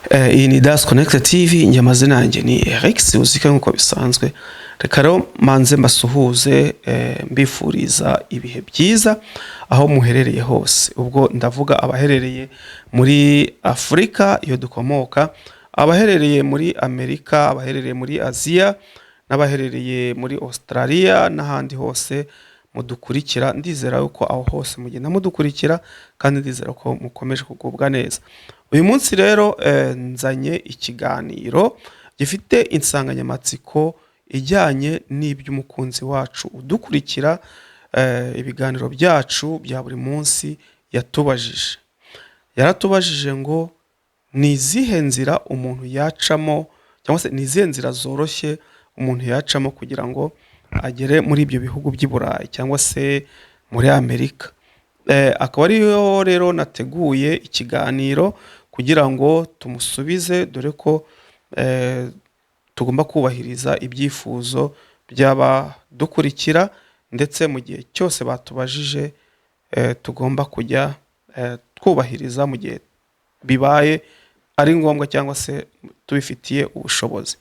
Iyi ni Das Connect TV, njye amazina yanjye ni Rex uzika nkuko bisanzwe. Reka rero manze mbasuhuze, mbifuriza ibihe byiza aho muherereye hose. Ubwo ndavuga abaherereye muri Afrika iyo dukomoka, abaherereye muri Amerika, abaherereye muri Aziya, n'abaherereye muri Australia n'ahandi hose mudukurikira. Ndizera yuko aho hose mugenda mudukurikira kandi ndizera ko mukomeje kugubwa neza. Uyu munsi rero nzanye ikiganiro gifite insanganyamatsiko ijyanye n'iby'umukunzi wacu udukurikira ibiganiro byacu bya buri munsi yatubajije. Yaratubajije ngo ni izihe nzira umuntu yacamo, cyangwa se ni izihe nzira zoroshye umuntu yacamo kugira ngo agere muri ibyo bihugu by'i Burayi cyangwa se muri Amerika. Akaba ariyo rero nateguye ikiganiro kugira ngo tumusubize, dore ko tugomba kubahiriza ibyifuzo by'abadukurikira, ndetse mu gihe cyose batubajije tugomba kujya twubahiriza mu gihe bibaye ari ngombwa cyangwa se tubifitiye ubushobozi.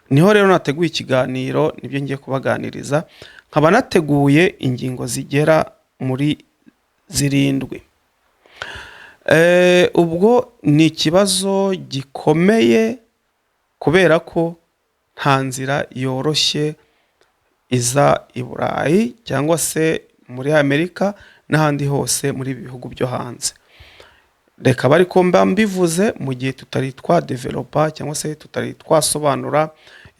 Niho rero nateguye ikiganiro, nibyo ngiye kubaganiriza. Nkaba nateguye ingingo zigera muri 7. Ubwo ni ikibazo gikomeye kubera ko nta nzira yoroshye iza i Burayi cyangwa se muri Amerika n'ahandi hose muri bihugu byo hanze. Reka bari ko mbivuze mu gihe tutari developa cyangwa se tutari twasobanura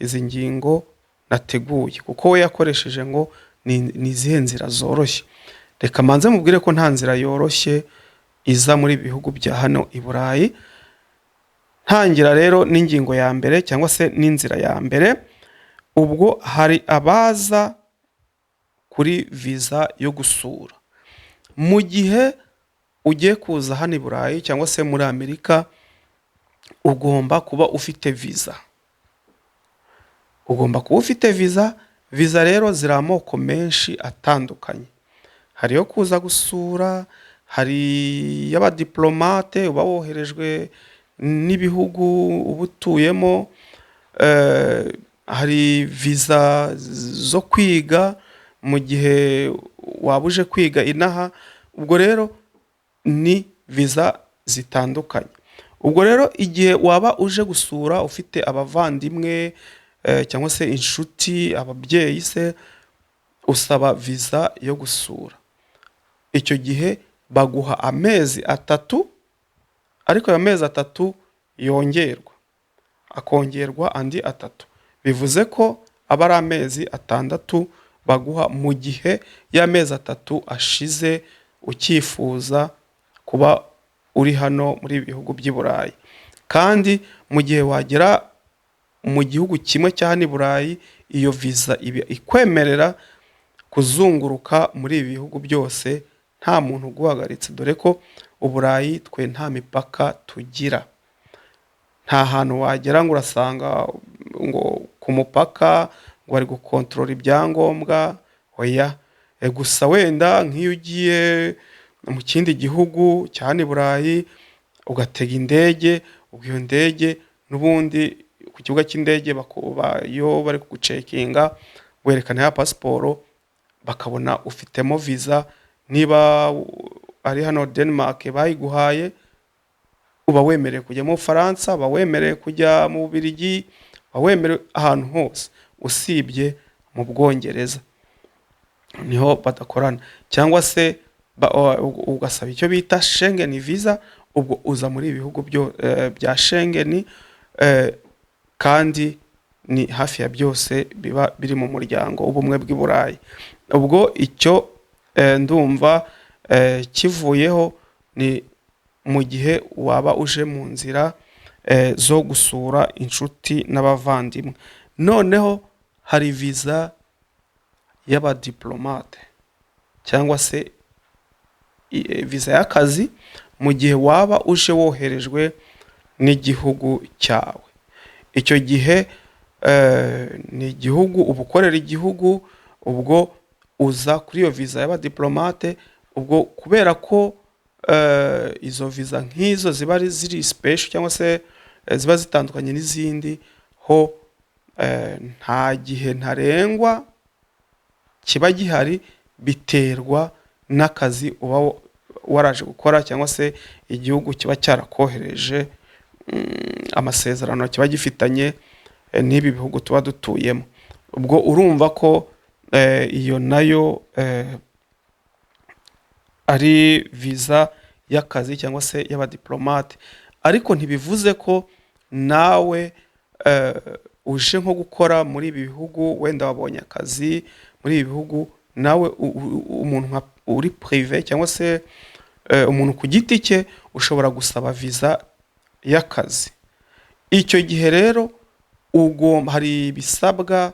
izi ngingo nateguye, kuko we yakoresheje ngo ni izihe nzira zoroshye. Reka manze mubwire ko nta nzira yoroshye iza muri bihugu bya hano i Burayi. Ntangira rero n'ingingo ya mbere cyangwa se n'inzira ya mbere. Ubwo hari abaza kuri visa yo gusura. Mu gihe ugiye kuza hano i Burayi cyangwa se muri Amerika, ugomba kuba ufite visa. Ugomba kuba ufite visa. Visa rero ziri amoko menshi atandukanye. Hari yo kuza gusura, hari y'abadiplomate uba woherejwe n'ibihugu ubutuyemo, hari visa zo kwiga mu gihe wabuje kwiga inaha. Ubwo rero ni visa zitandukanye. Ubwo rero igihe waba uje gusura ufite abavandimwe cyangwa se inshuti, ababyeyi se, usaba visa yo gusura. Icyo gihe baguha amezi 3, ariko ayo mezi 3 yongerwa, akongerwa andi 3. Bivuze ko aba ari amezi 6 baguha mu gihe y'amezi 3 ashize ukifuza kuba uri hano muri bihugu by'i Burayi. Kandi mu gihe wagera mu gihugu kimwe cya hano i Burayi, iyo visa ikwemerera kuzunguruka muri ibi bihugu byose nta muntu uguhagaritse, dore ko Uburayi twe nta mipaka tugira. Nta hantu wagera ngo urasanga ngo ku mupaka ngo bari gukontorora ibyangombwa. Oya, gusa wenda nk'iyo ugiye mu kindi gihugu cya hano i Burayi ugatega indege, ubwo iyo ndege n'ubundi ku kibuga cy'indege yo bari kugucekinga werekana ya pasiporo, bakabona ufitemo visa. Niba ari hano Denmark bayiguhaye, uba wemerewe kujya mu Faransa, uba wemerewe kujya mu Bubiligi, uba wemerewe ahantu hose usibye mu Bwongereza, niho badakorana. Cyangwa se ugasaba icyo bita Schengen visa, ubwo uza muri ibihugu bya Schengen, kandi ni hafi ya byose biba biri mu muryango ubumwe bw'i Burayi. Ubwo icyo ndumva kivuyeho ni mu gihe waba uje mu nzira zo gusura inshuti n'abavandimwe. Noneho hari visa y'abadiplomate cyangwa se visa y'akazi mu gihe waba uje woherejwe n'igihugu cyawe. Icyo gihe ni igihugu uba ukorera igihugu, ubwo uza kuri iyo visa y'abadiplomate. Ubwo kubera ko izo viza nk'izo ziba ziri special cyangwa se ziba zitandukanye n'izindi ho nta gihe ntarengwa kiba gihari, biterwa n'akazi uba waraje gukora cyangwa se igihugu kiba cyarakohereje amasezerano kiba gifitanye n'ibi bihugu tuba dutuyemo. Ubwo urumva ko iyo nayo ari viza y'akazi cyangwa se y'abadiplomate, ariko ntibivuze ko nawe uje nko gukora muri ibi bihugu, wenda wabonye akazi muri ibi bihugu, nawe umuntu uri privé cyangwa se umuntu ku giti cye ushobora gusaba viza y'akazi. Icyo gihe rero hari ibisabwa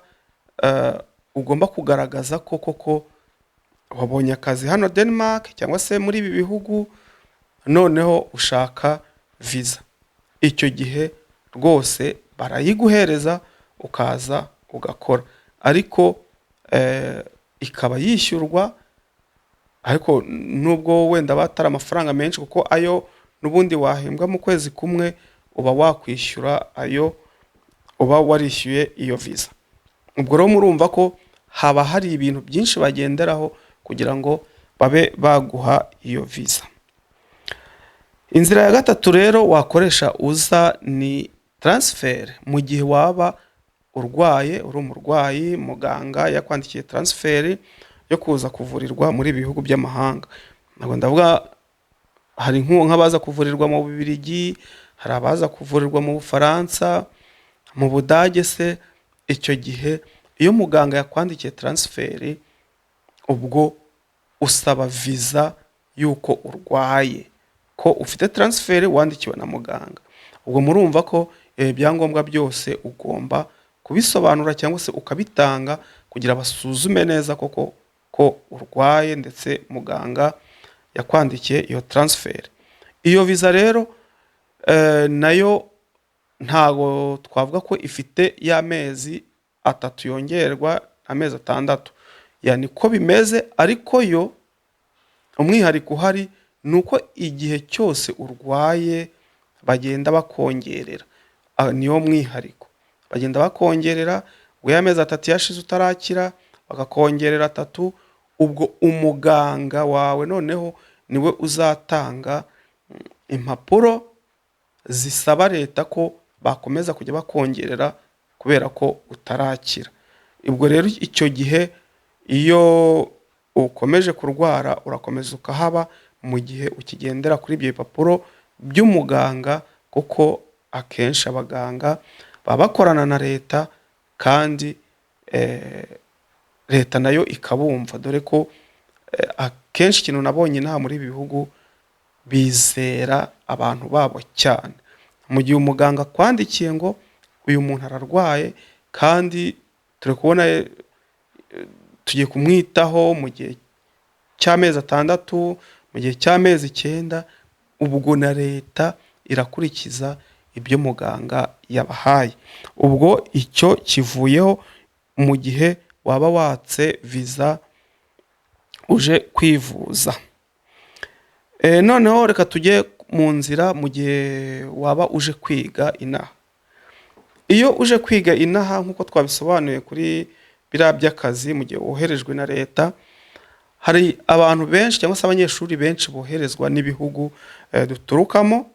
ugomba kugaragaza ko koko wabonye akazi hano Denmark cyangwa se muri ibi bihugu, noneho ushaka viza. Icyo gihe rwose barayiguhereza ukaza ugakora, ariko ikaba yishyurwa, ariko nubwo wenda batari amafaranga menshi, kuko ayo n'ubundi wahembwa mu kwezi kumwe uba wakwishyura ayo uba warishyuye iyo viza. Ubwo rero murumva ko haba hari ibintu byinshi bagenderaho kugira ngo babe baguha iyo viza. Inzira ya gatatu rero wakoresha uza ni transfer. Mu gihe waba urwaye, uri umurwayi, muganga yakwandikiye transfer yo kuza kuvurirwa muri bihugu by'amahanga. Ntabwo ndavuga hari nk'abaza kuvurirwa mu Bubiligi, hari abaza kuvurirwa mu Bufaransa, mu Budage se. Icyo gihe iyo muganga yakwandikiye transfer, ubwo usaba viza yuko urwaye, ko ufite transfer wandikiwe na muganga. Ubwo murumva ko ibyangombwa byose ugomba kubisobanura cyangwa se ukabitanga kugira basuzume neza koko ko urwaye, ndetse muganga yakwandikiye iyo transfer. Iyo viza rero nayo ntago twavuga ko ifite y'amezi 3 yongerwa amezi 6, yani ko bimeze, ariko yo umwihariko uhari nuko igihe cyose urwaye bagenda bakongerera. Niyo mwihariko, bagenda bakongerera, ngo y'amezi 3 yashize utarakira bakakongerera 3. Ubwo umuganga wawe noneho niwe uzatanga impapuro zisaba leta ko bakomeza kujya bakongerera kubera ko utarakira. Ubwo rero icyo gihe iyo ukomeje kurwara urakomeza ukahaba mu gihe ukigendera kuri ibyo bipapuro by'umuganga, kuko akenshi abaganga baba bakorana na leta kandi leta nayo ikabumva, dore ko akenshi ikintu nabonye nta muri ibi bihugu bizera abantu babo cyane. Mu gihe umuganga kwandikiye ngo uyu muntu ararwaye kandi turi kubona tugiye kumwitaho mu gihe cy'amezi 6, mu gihe cy'amezi 9, ubwo na leta irakurikiza ibyo muganga yabahaye. Ubwo icyo kivuyeho mu gihe waba watse viza uje kwivuza. Noneho reka tujye mu nzira mu gihe waba uje kwiga inaha. Iyo uje kwiga inaha nk'uko twabisobanuye kuri biriya by'akazi, mu gihe woherejwe na leta, hari abantu benshi cyangwa se abanyeshuri benshi boherezwa n'ibihugu duturukamo.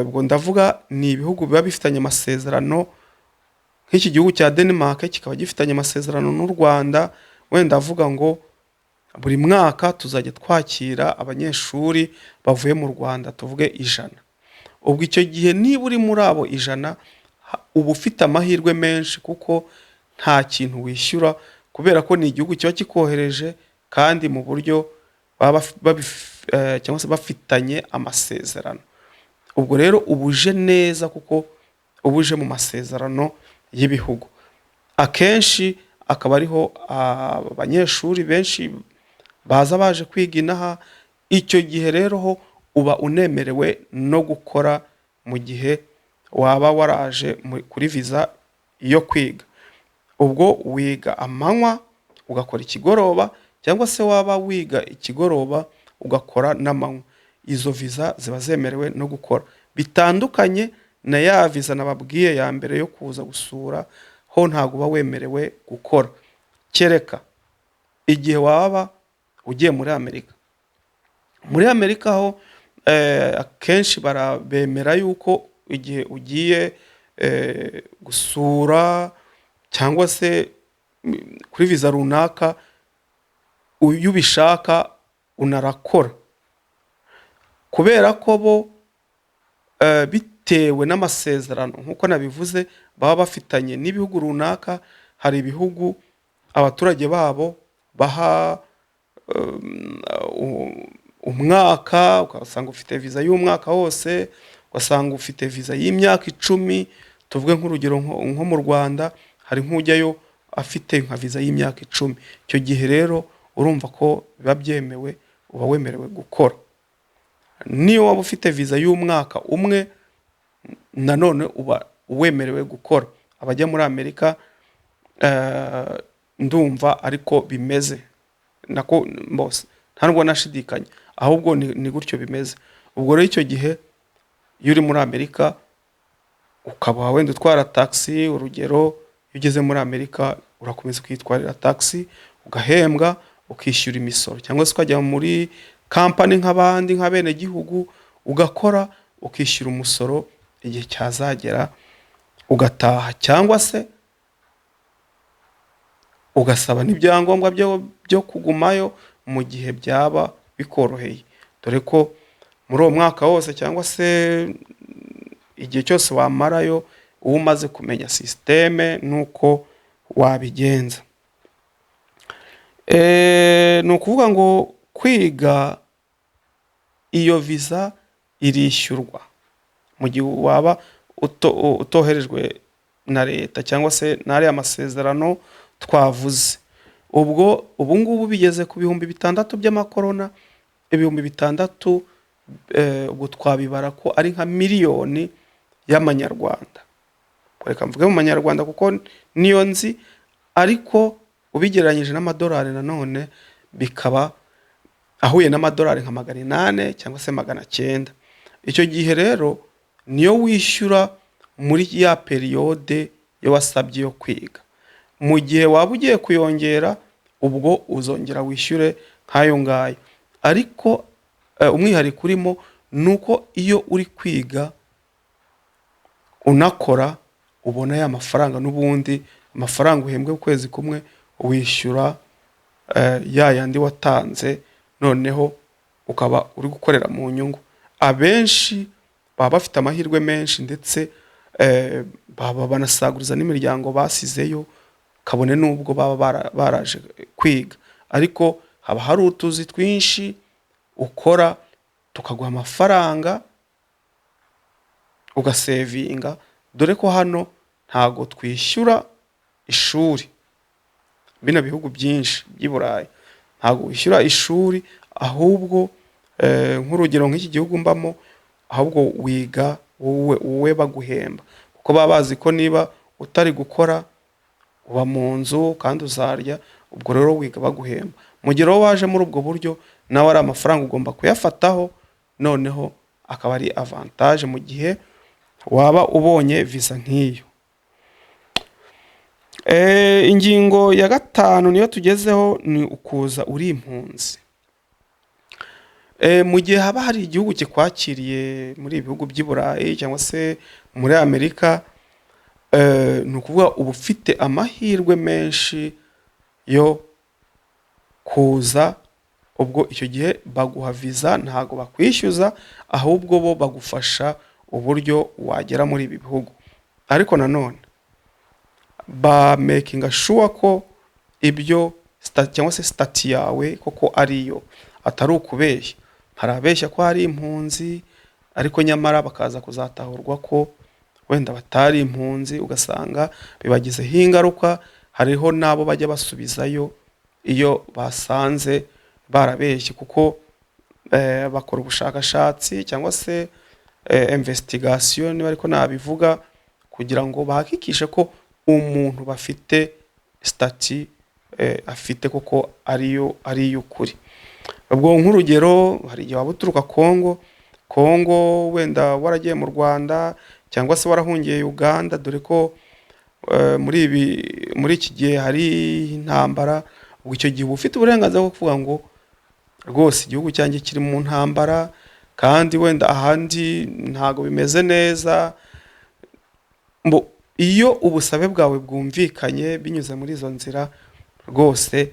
Ubwo ndavuga ni ibihugu biba bifitanye amasezerano, nk'iki gihugu cya Denmark kikaba gifitanye amasezerano n'u Rwanda. Wenda avuga ngo buri mwaka tuzajya twakira abanyeshuri bavuye mu Rwanda, tuvuge 100. Ubwo icyo gihe niba uri muri abo 100 uba ufite amahirwe menshi, kuko nta kintu wishyura, kubera ko ni igihugu kiba kikohereje kandi mu buryo cyangwa se bafitanye amasezerano. Ubwo rero ubuje neza, kuko ubuje mu masezerano y'ibihugu. Akenshi akaba ariho abanyeshuri benshi baza baje kwiga inaha. Icyo gihe rero ho uba unemerewe no gukora mu gihe waba waraje kuri viza yo kwiga. Ubwo wiga amanywa ugakora ikigoroba, cyangwa se waba wiga ikigoroba ugakora n'amanywa. izo viza ziba zemerewe no gukora, bitandukanye na ya viza nababwiye ya mbere yo kuza gusura, ho ntabwo uba wemerewe gukora, kereka igihe waba ugiye muri Amerika. Muri Amerika ho akenshi barabemera yuko igihe ugiye gusura cyangwa se kuri viza runaka, iyo ubishaka unarakora, kubera ko bo bitewe n'amasezerano nk'uko nabivuze baba bafitanye n'ibihugu runaka. Hari ibihugu abaturage babo baha umwaka, ugasanga ufite viza y'umwaka wose, ugasanga ufite viza y'imyaka 10. Tuvuge nk'urugero nko mu Rwanda hari nk'ujyayo afite nka viza y'imyaka 10. Icyo gihe rero urumva ko biba byemewe, uba wemerewe gukora. Niyo waba ufite viza y'umwaka umwe, nanone uba wemerewe gukora. Abajya muri Amerika ndumva ariko bimeze, nako mbose ntabwo nashidikanya, ahubwo ni gutyo bimeze. Ubwo rero icyo gihe iyo uri muri Amerika ukaba wenda utwara taxi, urugero iyo ugeze muri Amerika urakomeza kwitwarira taxi, ugahembwa, ukishyura imisoro, cyangwa se ukajya muri company nk'abandi nk'abene gihugu ugakora, ukishyura umusoro, igihe cyazagera ugataha, cyangwa se ugasaba n'ibyangombwa byo kugumayo mu gihe byaba bikoroheye. Dore ko muri uwo mwaka wose cyangwa se igihe cyose wamarayo uba umaze kumenya systeme nuko wabigenza. Ni ukuvuga ngo kwiga iyo viza irishyurwa mu gihe waba utoherejwe na leta cyangwa se n'ari amasezerano twavuze. Ubu ngubu bigeze ku 6,000 by'amakorona, 6,000 ubwo twabibara ko ari nka miliyoni y'amanyarwanda. Reka mvuge mu manyarwanda kuko niyo nzi, ariko ubigereranyije n'amadolari nanone bikaba ahuye n'amadolari nka 800 cyangwa se 900. Icyo gihe rero niyo wishyura muri ya periode yo wasabye yo kwiga. Mu gihe waba ugiye kuyongera, ubwo uzongera wishyure nk'ayo ngayo. Ariko umwihariko urimo nuko iyo uri kwiga unakora ubona ya mafaranga, n'ubundi amafaranga uhembwe ukwezi kumwe wishyura ya yandi watanze, noneho ukaba uri gukorera mu nyungu. Abenshi baba bafite amahirwe menshi, ndetse baba banasaguriza n'imiryango basizeyo, kabone n'ubwo baba baraje kwiga. Ariko haba hari utuzi twinshi ukora tukaguha amafaranga ugasevinga. Dore ko hano ntago twishyura ishuri, bino bihugu byinshi by'i Burayi ntago wishyura ishuri, ahubwo nk'urugero nk'iki gihugu mbamo, ahubwo wiga wowe baguhemba, kuko baba bazi ko niba utari gukora uba mu nzu kandi uzarya. Ubwo rero wiga baguhemba. Mu gihe waje muri ubwo buryo, nawe ari amafaranga ugomba kuyafataho, noneho akaba ari avantage mu gihe waba ubonye visa nk'iyo. Ingingo ya 5 niyo tugezeho, ni ukuza uri impunzi. Mu gihe haba hari igihugu kikwakiriye muri ibihugu by'i Burayi cyangwa se muri Amerika, ni ukuvuga uba ufite amahirwe menshi yo kuza. Ubwo icyo gihe baguha visa, ntago bakwishyuza, ahubwo bo bagufasha uburyo wagera muri ibi bihugu. Ariko nanone ba making sure ko ibyo cyangwa se stati yawe koko ariyo, atari ukubeshya. Hari abeshya ko hari impunzi, ariko nyamara bakaza kuzatahurwa ko wenda batari impunzi, ugasanga bibagizeho ingaruka. Hariho nabo bajya basubizayo iyo basanze barabeshye, kuko bakora ubushakashatsi cyangwa se investigation, niba ariko nabivuga, kugira ngo bahakikishe ko umuntu bafite stati afite koko ariyo ukuri. ubwo nk'urugero hari igihe waba uturuka Kongo wenda waragiye mu Rwanda cyangwa se warahungiye Uganda, dore ko muri iki gihe hari intambara. Ubwo icyo gihe uba ufite uburenganzira bwo kuvuga ngo rwose igihugu cyanjye kiri mu ntambara, kandi wenda ahandi ntago bimeze neza. Iyo ubusabe bwawe bwumvikanye binyuze muri izo nzira, rwose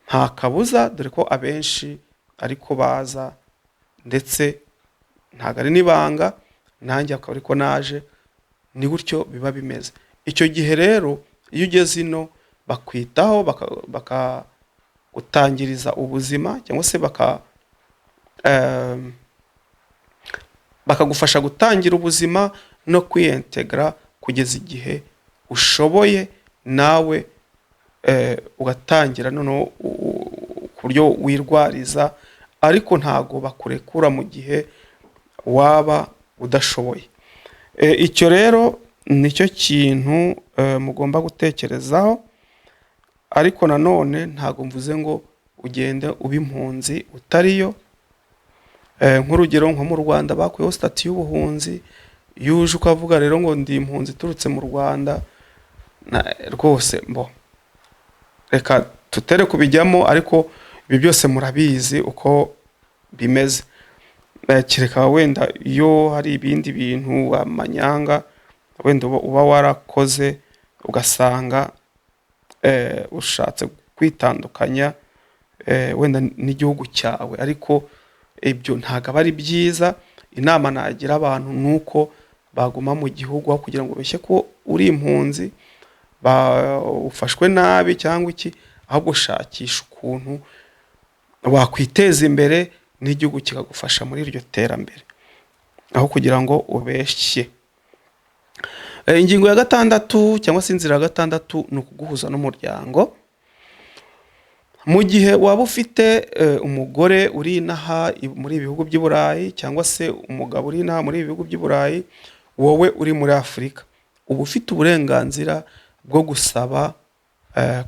nta kabuza, dore ko abenshi ariko baza, ndetse ntago ari n'ibanga, nanjye akaba ariko naje, ni gutyo biba bimeze. Icyo gihe rero iyo ugeze ino bakwitaho, bakagutangiriza ubuzima, cyangwa se bakagufasha gutangira ubuzima no kwiyintegra kugeza igihe ushoboye nawe ugatangira noneho ku buryo wirwariza, ariko ntago bakurekura mu gihe waba udashoboye. Icyo rero nicyo kintu mugomba gutekerezaho, ariko nanone ntago mvuze ngo ugende uba impunzi utariyo. Nk'urugero nko mu Rwanda bakuyeho stati y'ubuhunzi, yuje ukavuga rero ngo ndi impunzi turutse mu Rwanda, rwose reka tutere kubijyamo, ariko ibi byose murabizi uko bimeze. Kereka wenda iyo hari ibindi bintu amanyanga wenda uba warakoze, ugasanga ushatse kwitandukanya wenda n'igihugu cyawe, ariko ibyo ntago aba ari byiza. Inama nagira abantu nuko baguma mu gihugu, aho kugira ngo beshye ko uri impunzi, ufashwe nabi cyangwa iki, ahubwo shakisha ukuntu wakwiteza imbere n'igihugu kikagufasha muri iryo terambere, aho kugira ngo ubeshye. Ingingo ya 6 cyangwa se inzira ya 6 ni ukuguhuza n'umuryango. Mu gihe waba ufite umugore uri inaha muri ibihugu by'i Burayi, cyangwa se umugabo uri inaha muri ibihugu by'i Burayi, wowe uri muri Afurika, uba ufite uburenganzira bwo gusaba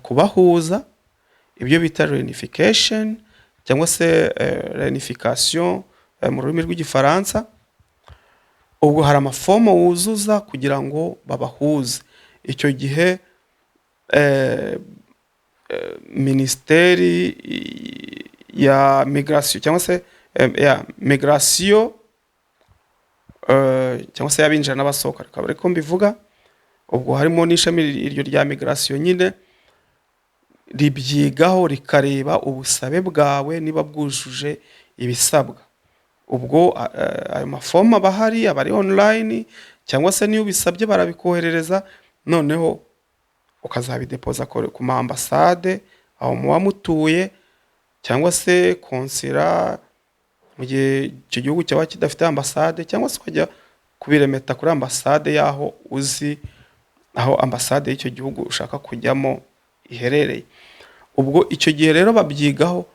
kubahuza, ibyo bita reunification cyangwa se reunification mu rurimi rw'igifaransa. Ubwo hari amafomo wuzuza kugira ngo babahuze. Icyo gihe Ministeri ya Migration cyangwa se Migration cyangwa se y'abinjira n'abasohoka, reka ariko mbivuga, ubwo harimo n'ishami iryo rya Migration nyine ribyigaho rikareba ubusabe bwawe niba bwujuje ibisabwa. Ubwo ayo mafomo bahari, abari online, cyangwa se niyo bisabye barabikoherereza, noneho ukazabidepoza ku ma ambassade aho muba mutuye, cyangwa se konsira mu gihe icyo gihugu cyaba kidafite ambassade, cyangwa se ukajya kubiremeta kuri ambassade yaho uzi aho ambassade y'icyo gihugu ushaka kujyamo iherereye. Ubwo icyo gihe rero babyigaho.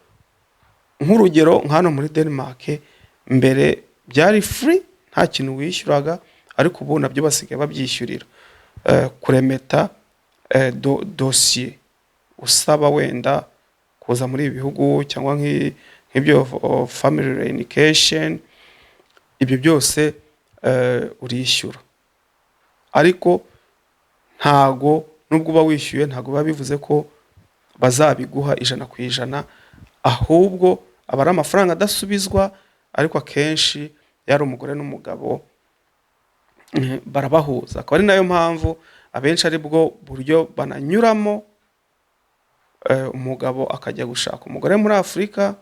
Nk'urugero nk'hano muri Denmark, mbere byari free, nta kintu wishyuraga, ariko ubu nabyo basigaye babyishyurira. Kuremeta dossier usaba wenda kuza muri ibi bihugu, cyangwa nk'ibyo family reunification, ibyo byose urishyura. Ariko ntago nubwo uba wishyuye, ntago biba bivuze ko bazabiguha 100%, ahubwo aba ari amafaranga adasubizwa, ariko akenshi yari umugore n'umugabo barabahuza. Akaba ari nayo mpamvu abenshi ari bwo buryo bananyuramo, umugabo akajya gushaka umugore muri Afurika,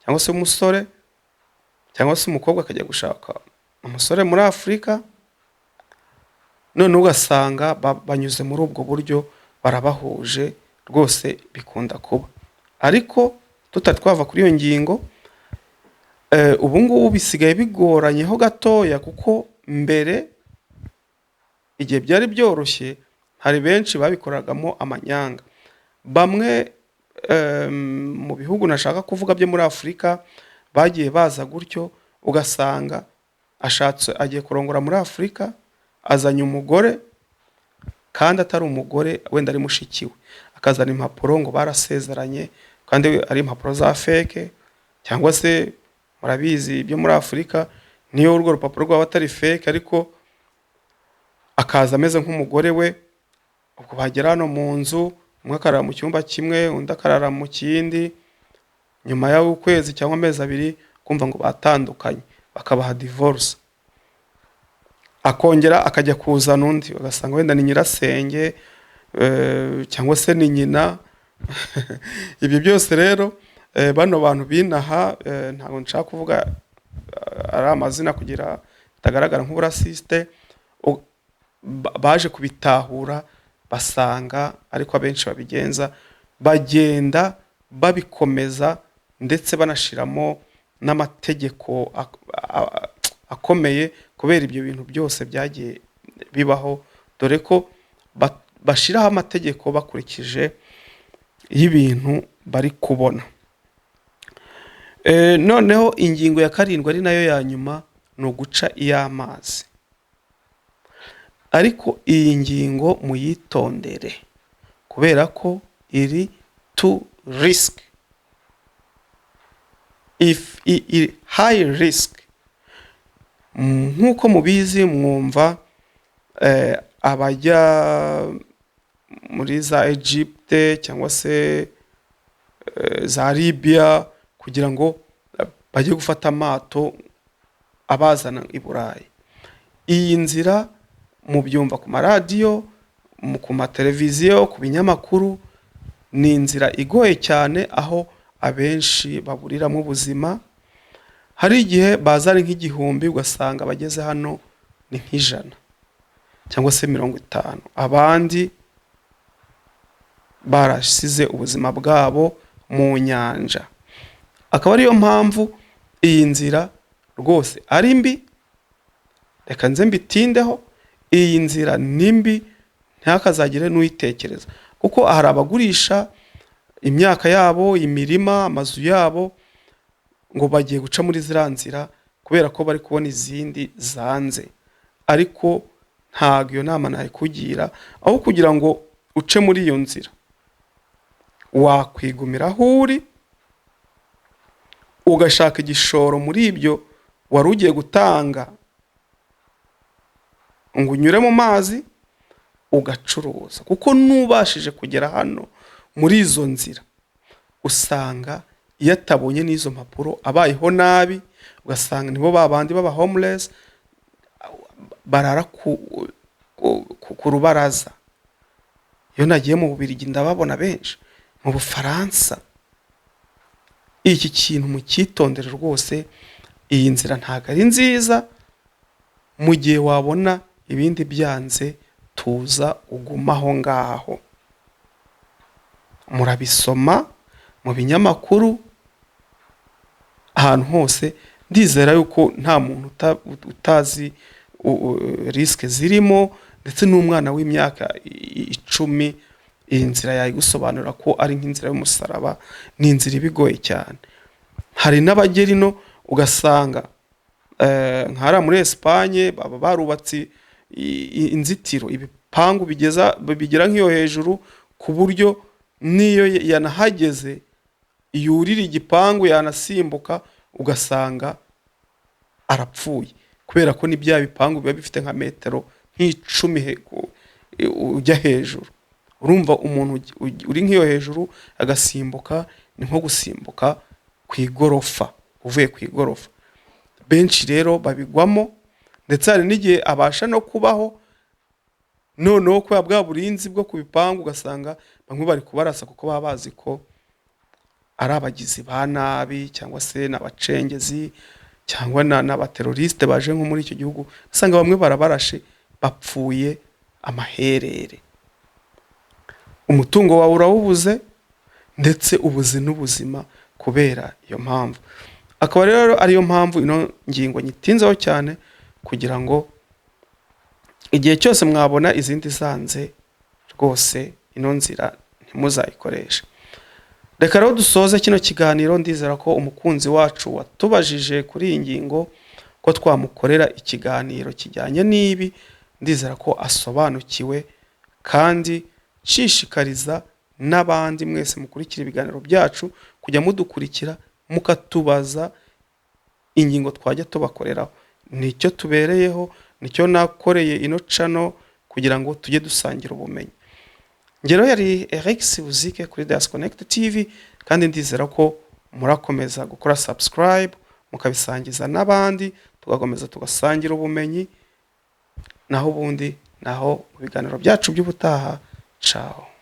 cyangwa se umusore, cyangwa se umukobwa akajya gushaka umusore muri Afurika, none ugasanga banyuze muri ubwo buryo barabahuje. Rwose bikunda kuba, ariko tutatwava kuri iyo ngingo. Ubu ngubu bisigaye bigoranyeho gatoya, kuko mbere igihe byari byoroshye, hari benshi babikoragamo amanyanga. Bamwe mu bihugu nashaka kuvuga byo muri Afurika bagiye baza gutyo, ugasanga ashatse agiye kurongora muri Afurika, azanye umugore kandi atari umugore, wenda ari mushikiwe, akazana impapuro ngo barasezeranye, kandi ari impapuro za fake, cyangwa se murabizi ibyo muri Afurika niyo urwo rupapuro rwaba atari fake ariko akaza ameze nk'umugore we, ubwo bagera hano mu nzu umwe akarara mu cyumba kimwe undi akarara mu kindi, nyuma y'ukwezi cyangwa amezi abiri kumva ngo batandukanye bakabaha divorce, akongera akajya kuzana undi ugasanga wenda ni nyirasenge cyangwa se ni nyina. Ibyo byose rero bano bantu binaha ntabwo nshaka kuvuga ari amazina kugira bitagaragara nk'uburasiste, baje kubitahura basanga ariko abenshi babigenza, bagenda babikomeza ndetse banashiramo n'amategeko akomeye kubera ibyo bintu byose byagiye bibaho, dore ko bashiraho amategeko bakurikije y'ibintu bari kubona. Noneho ingingo ya 7 ari nayo ya nyuma no guca iy'amazi, ariko iyi ngingo muyitondere kubera ko iri to risk, if high risk. Nkuko mubizi mwumva abajya muri za Egypte cyangwa se za Libya kugira ngo bajye gufata amato abazana i Burayi, iyi nzira mu byumva ku maradiyo, ku mateleviziyo, ku binyamakuru, ni inzira igoye cyane aho abenshi baburiramo ubuzima. Hari igihe bazari nk'igihumbi ugasanga bageze hano ni nk'ijana cyangwa se 50, abandi barasize ubuzima bwabo mu nyanja. Akaba ariyo mpamvu iyi nzira rwose ari mbi, reka nze mbitindeho, iyi nzira nimbi ntakazagire n'uyitekereza, kuko hari abagurisha imyaka yabo, imirima, amazu yabo ngo bagiye guca muri zira nzira kubera ko bari kubona izindi zanze, ariko ntago iyo nama nayikugira, aho kugira ngo uce muri iyo nzira wakwigumira aho uri ugashaka igishoro muri ibyo wari ugiye gutanga ngo unyure mu mazi ugacuruza, kuko nubashije kugera hano muri izo nzira usanga iyo atabonye n'izo mpapuro abayeho nabi, ugasanga nibo babandi baba homeless barara ku rubaraza. Iyo nagiye mu Bubiligi ndababona benshi, mu Bufaransa. Iki kintu mukitondere rwose, iyi nzira ntago ari nziza. Mu gihe wabona ibindi byanze tuza ugumaho ngaho. Murabisoma mu binyamakuru ahantu hose, ndizera yuko nta muntu utazi risk zirimo, ndetse n'umwana w'imyaka 10 iyi nzira yayigusobanura ko ari nk'inzira y'umusaraba, ni inzira ibigoye cyane. Hari n'abageri no ugasanga nkara muri Espagne baba barubatse inzitiro, ibipangu bigera nk'iyo hejuru ku buryo niyo yanahageze yurira igipangu yanasimbuka ugasanga arapfuye, kubera ko ni bya bipangu biba bifite nka metero nk'icumi ujya hejuru. Urumva umuntu uri nk'iyo hejuru agasimbuka ni nko gusimbuka ku igorofa, uvuye ku igorofa. Benshi rero babigwamo, ndetse hari n'igihe abasha no kubaho noneho ko bwa burinzi bwo ku bipangu ugasanga bamwe bari kubarasa kuko baba bazi ko ari abagizi ba nabi cyangwa se n'abacengezi cyangwa n'abateroriste baje nko muri icyo gihugu, usanga bamwe barabarashe bapfuye amaherere. Umutungo wawe urawubuze ndetse ubuze n'ubuzima kubera iyo mpamvu. Akaba rero ariyo mpamvu ino ngingo nyitinzeho cyane, kugira ngo igihe cyose mwabona izindi zanze rwose ino nzira ntimuzayikoreshe. Reka rero dusoze kino kiganiro, ndizera ko umukunzi wacu watubajije kuri iyi ngingo ko twamukorera ikiganiro kijyanye n'ibi, ndizera ko asobanukiwe, kandi nshishikariza n'abandi mwese mukurikira ibiganiro byacu kujya mudukurikira mukatubaza ingingo twajya tubakoreraho. Nicyo tubereyeho, nicyo nakoreye ino channel kugira ngo tujye dusangira ubumenyi. Ngero yari Eric Sibuzike kuri Dias Connect TV, kandi ndizera ko murakomeza gukora subscribe, mukabisangiza n'abandi, tugakomeza tugasangira ubumenyi. Naho ubundi, naho mu biganiro byacu by'ubutaha. Ciao.